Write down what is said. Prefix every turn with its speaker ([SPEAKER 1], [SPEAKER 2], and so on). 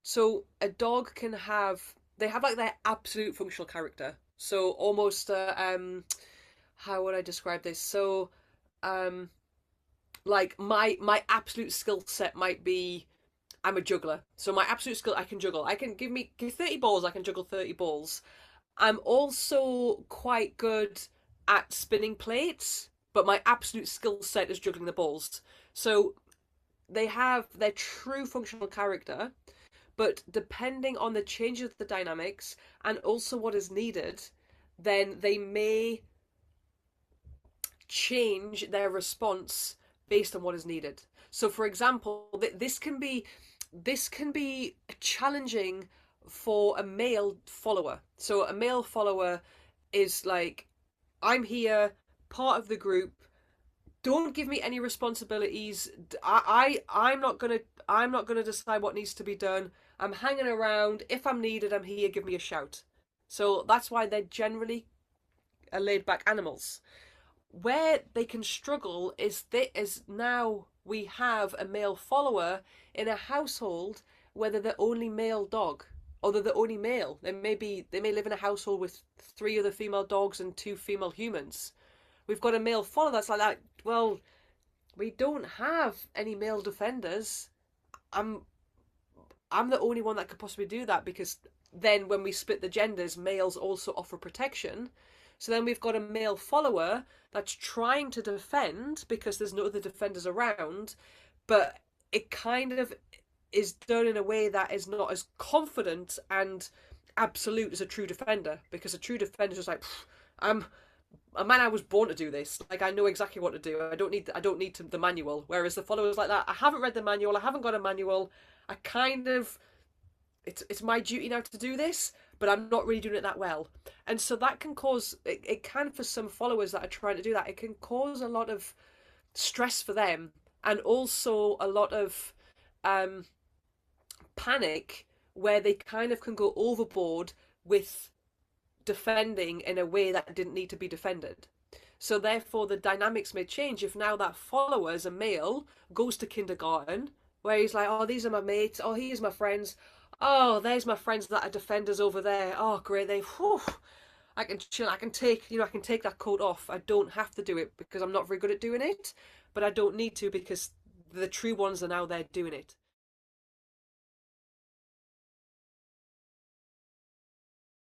[SPEAKER 1] So a dog can have, they have like their absolute functional character. So almost, how would I describe this? So, um, like my absolute skill set might be I'm a juggler. So my absolute skill, I can juggle. I can give 30 balls, I can juggle 30 balls. I'm also quite good at spinning plates, but my absolute skill set is juggling the balls. So they have their true functional character, but depending on the changes of the dynamics and also what is needed, then they may change their response based on what is needed. So, for example, this can be challenging for a male follower. So, a male follower is like, I'm here, part of the group. Don't give me any responsibilities. I'm not gonna decide what needs to be done. I'm hanging around. If I'm needed, I'm here. Give me a shout. So that's why they're generally laid back animals. Where they can struggle is now we have a male follower in a household where they're the only male dog, or they're the only male. They may live in a household with three other female dogs and two female humans. We've got a male follower that's like that. Well, we don't have any male defenders. I'm I'm the only one that could possibly do that, because then when we split the genders, males also offer protection. So then we've got a male follower that's trying to defend because there's no other defenders around, but it kind of is done in a way that is not as confident and absolute as a true defender, because a true defender is just like, I'm a man, I was born to do this. Like, I know exactly what to do. I don't need the manual. Whereas the followers like that, I haven't read the manual. I haven't got a manual. I kind of, it's my duty now to do this, but I'm not really doing it that well. And so that can cause it can, for some followers that are trying to do that, it can cause a lot of stress for them, and also a lot of um panic, where they kind of can go overboard with defending in a way that didn't need to be defended. So therefore the dynamics may change if now that follower as a male goes to kindergarten, where he's like, oh, these are my mates, oh, here's my friends, oh, there's my friends that are defenders over there, oh great, I can chill, I can take, I can take that coat off. I don't have to do it because I'm not very good at doing it, but I don't need to because the true ones are now there doing it.